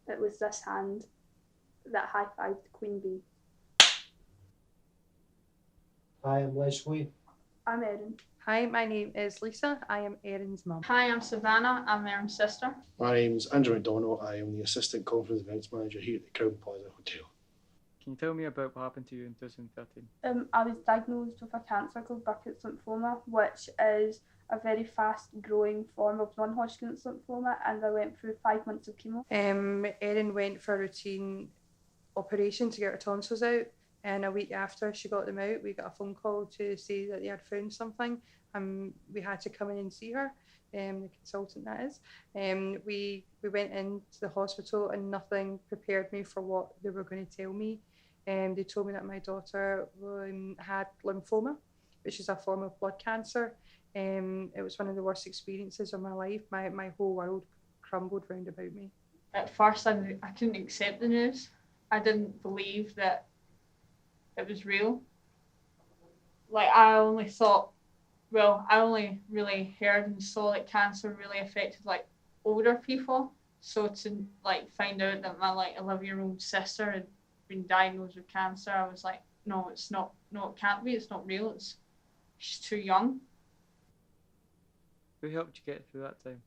It was this hand that high-fived Queen Bee. Hi, I'm Leslie. I'm Erin. Hi, my name is Lisa. I am Erin's mum. Hi, I'm Savannah. I'm Erin's sister. My name's Andrew McDonald. I am the Assistant Conference Events Manager here at the Crown Plaza Hotel. Can you tell me about what happened to you in 2013? I was diagnosed with a cancer called Burkitt's lymphoma, which is a very fast-growing form of non-Hodgkin's lymphoma, and I went through 5 months of chemo. Erin went for a routine operation to get her tonsils out, and a week after she got them out, we got a phone call to say that they had found something, and we had to come in and see her, the consultant that is. We went into the hospital and nothing prepared me for what they were going to tell me. They told me that my daughter had lymphoma, which is a form of blood cancer. It was one of the worst experiences of my life. My whole world crumbled round about me. At first, I couldn't accept the news. I didn't believe that it was real. Like, I only really heard and saw that cancer really affected like older people. So to like find out that my like 11-year-old sister had been diagnosed with cancer, I was like, no, it's not. No, it can't be. It's not real. She's too young. Who helped you get through that time?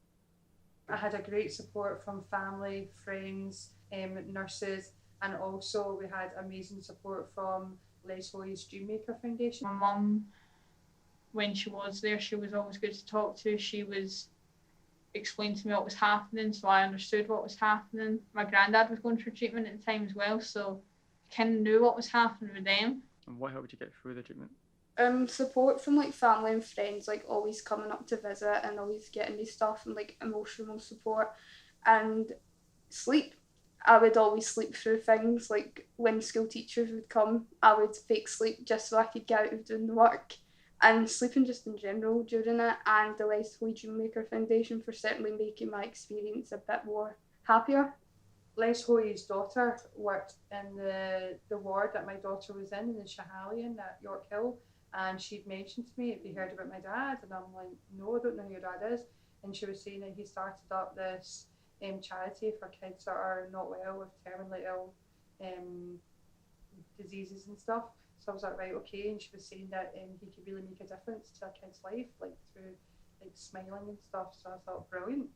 I had a great support from family, friends, nurses, and also we had amazing support from Hoey's DreanMaker Foundation. My mum, when she was there, she was always good to talk to. She was explaining to me what was happening, so I understood what was happening. My granddad was going through treatment at the time as well, so I kind of knew what was happening with them. And what helped you get through the treatment? Support from like family and friends, like always coming up to visit and always getting me stuff, and like emotional support, and sleep. I would always sleep through things. Like when school teachers would come, I would fake sleep just so I could get out of doing the work, and sleeping just in general during it. And the Hoey DreanMaker Foundation for certainly making my experience a bit more happier. Hoey's daughter worked in the ward that my daughter was in the Schahalian at York Hill, and she'd mentioned to me, "Have you heard about my dad?" And I'm like, "No, I don't know who your dad is." And she was saying that he started up this charity for kids that are not well with terminally ill diseases and stuff. So I was like, right, okay. And she was saying that he could really make a difference to a kid's life, like through like smiling and stuff. So I thought, brilliant.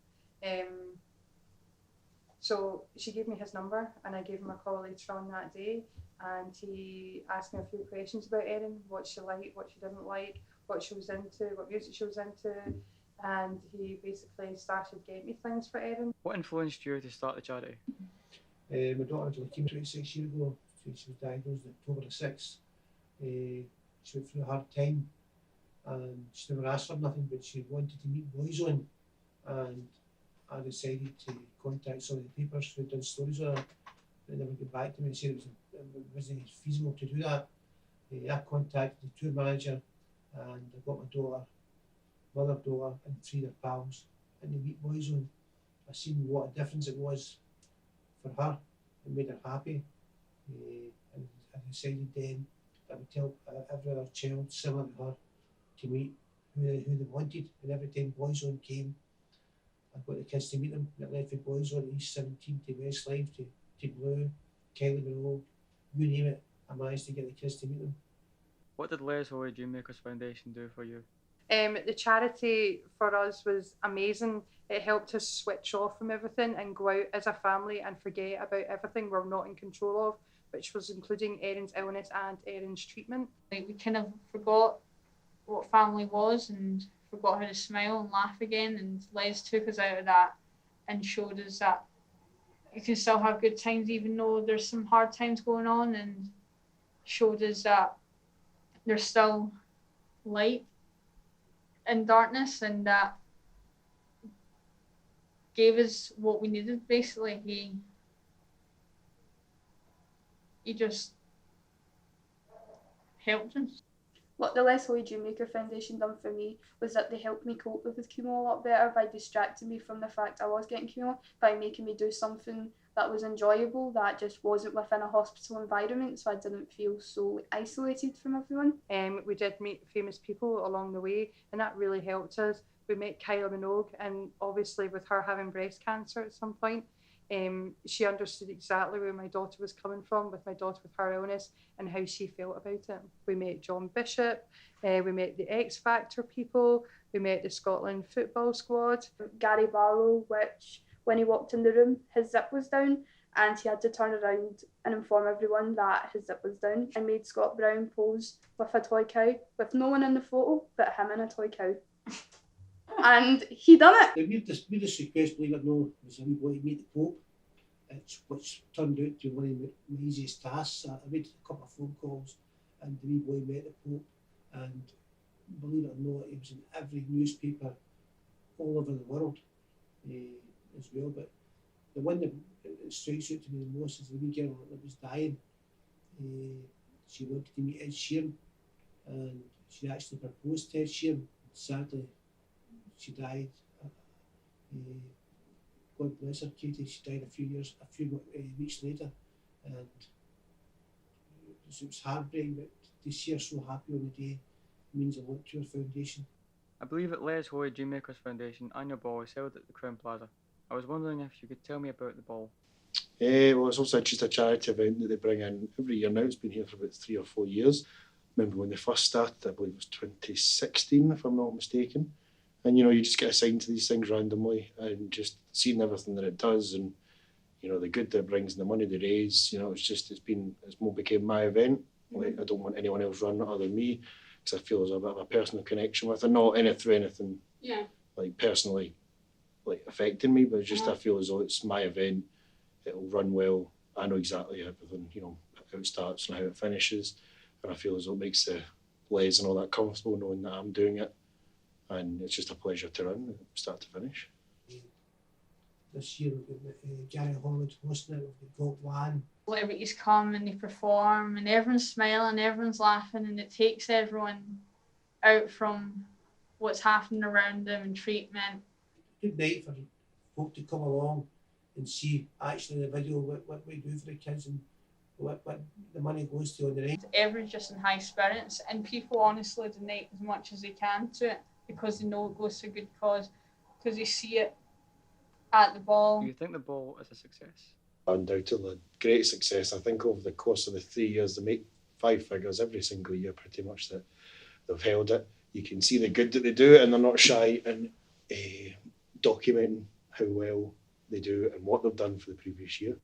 So she gave me his number, and I gave him a call later on that day, and he asked me a few questions about Erin, what she liked, what she didn't like, what she was into, what music she was into, and he basically started getting me things for Erin. What influenced you to start the charity? My daughter had leukemia 26 years ago. She was diagnosed on October the 6th. She went through a hard time, and she never asked for nothing, but she wanted to meet Boyzone, and I decided to contact some of the papers who had done stories on her. They never got back to me and said it wasn't feasible to do that. I contacted the tour manager, and I got my daughter, mother, daughter, and 3 of their pals in the Meet Boyzone. I seen what a difference it was for her. It made her happy. And I decided then that I would tell every other child similar to her to meet who they wanted. And every time Boyzone came, I got the kids to meet them. And it led from Boyzone to East 17 to Westlife to Blue, Kylie Monroe, you name it. I managed to get the kids to meet them. What did Hoey The DreamMaker's foundation do for you? The charity for us was amazing. It helped us switch off from everything and go out as a family and forget about everything we're not in control of, which was including Erin's illness and Erin's treatment. Like, we kind of forgot what family was and forgot how to smile and laugh again, and Les took us out of that and showed us that you can still have good times even though there's some hard times going on, and showed us that there's still light in darkness, and that gave us what we needed. Basically, he just helped us. What the Hoey DreanMaker Foundation done for me was that they helped me cope with chemo a lot better by distracting me from the fact I was getting chemo, by making me do something that was enjoyable, that just wasn't within a hospital environment, so I didn't feel so isolated from everyone. We did meet famous people along the way, and that really helped us. We met Kylie Minogue, and obviously with her having breast cancer at some point, She understood exactly where my daughter was coming from with my daughter with her illness and how she felt about it. We met John Bishop, we met the X Factor people, we met the Scotland football squad. Gary Barlow, which when he walked in the room, his zip was down and he had to turn around and inform everyone that his zip was down. I made Scott Brown pose with a toy cow, with no one in the photo but him and a toy cow. And he done it. The weirdest request, believe it or not, was a wee boy to meet the Pope, which turned out to be one of my easiest tasks. I made a couple of phone calls and the wee boy met the Pope, and believe it or not, it was in every newspaper all over the world as well. But the one that strikes out to me the most is the wee girl that was dying. She wanted to meet Ed Sheeran, and she actually proposed to Ed Sheeran. Sadly, she died. God bless her, Katie. She died a few weeks later, and it was heartbreaking. But to see her so happy on the day means a lot to her foundation. I believe that Les Hoey DreanMaker's foundation annual ball is held at the Crown Plaza. I was wondering if you could tell me about the ball. Well, it's also just a charity event that they bring in every year now. It's been here for about 3 or 4 years. Remember when they first started, I believe it was 2016, if I'm not mistaken. And, you know, you just get assigned to these things randomly and just seeing everything that it does and, you know, the good that it brings and the money they raise, you know, it's more became my event. Like, I don't want anyone else running it other than me, because I feel there's a bit of a personal connection with it. Not through anything like personally like affecting me, but just I feel as though it's my event. It'll run well. I know exactly everything, you know, how it starts and how it finishes. And I feel as though it makes the Les and all that comfortable knowing that I'm doing it. And it's just a pleasure to run, start to finish. This year we've got Gary Holland hosting it, we've got One. Celebrities come and they perform and everyone's smiling, everyone's laughing, and it takes everyone out from what's happening around them and treatment. Good night for folk to come along and see actually the video, what we do for the kids and what the money goes to on the night. Everyone's just in high spirits, and people honestly donate as much as they can to it because they know it goes to a good cause, because they see it at the ball. Do you think the ball is a success? Undoubtedly, great success. I think over the course of the 3 years, they make 5 figures every single year pretty much that they've held it. You can see the good that they do, and they're not shy in documenting how well they do and what they've done for the previous year.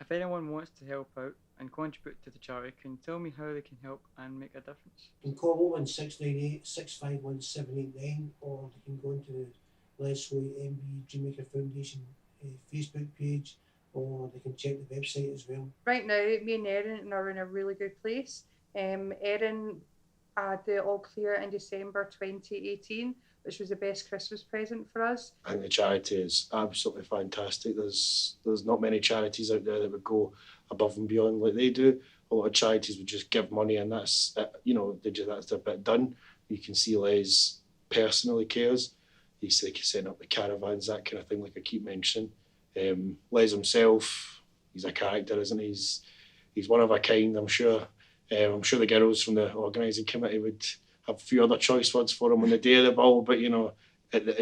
If anyone wants to help out and contribute to the charity, can you tell me how they can help and make a difference? You can call 01698 651 789, or they can go into the Les Hoey MB DreamMaker Foundation Facebook page, or they can check the website as well. Right now, me and Erin are in a really good place. Erin had the all clear in December 2018, which was the best Christmas present for us. I think the charity is absolutely fantastic. There's not many charities out there that would go above and beyond like they do. A lot of charities would just give money and that's it, you know, that's their bit done. You can see Les personally cares. He's like setting up the caravans, that kind of thing, like I keep mentioning. Les himself, he's a character, isn't he? He's one of a kind, I'm sure. I'm sure the girls from the organising committee would have a few other choice words for him on the day of the ball, but you know,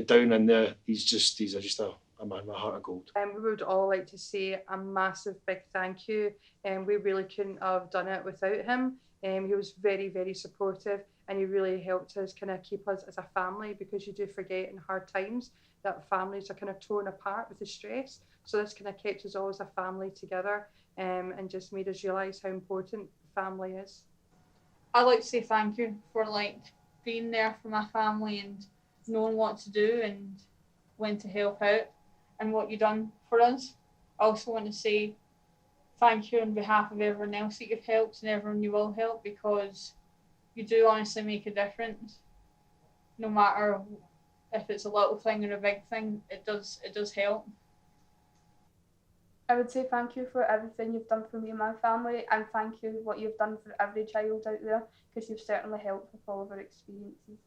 down in there, he's just a man with a heart of gold. We would all like to say a massive big thank you. We really couldn't have done it without him. He was very, very supportive, and he really helped us kind of keep us as a family, because you do forget in hard times that families are kind of torn apart with the stress. So this kind of kept us all as a family together, and just made us realise how important family is. I'd like to say thank you for being there for my family and knowing what to do and when to help out and what you've done for us. I also want to say thank you on behalf of everyone else that you've helped and everyone you will help, because you do honestly make a difference. No matter if it's a little thing or a big thing, it does help. I would say thank you for everything you've done for me and my family, and thank you what you've done for every child out there, because you've certainly helped with all of our experiences.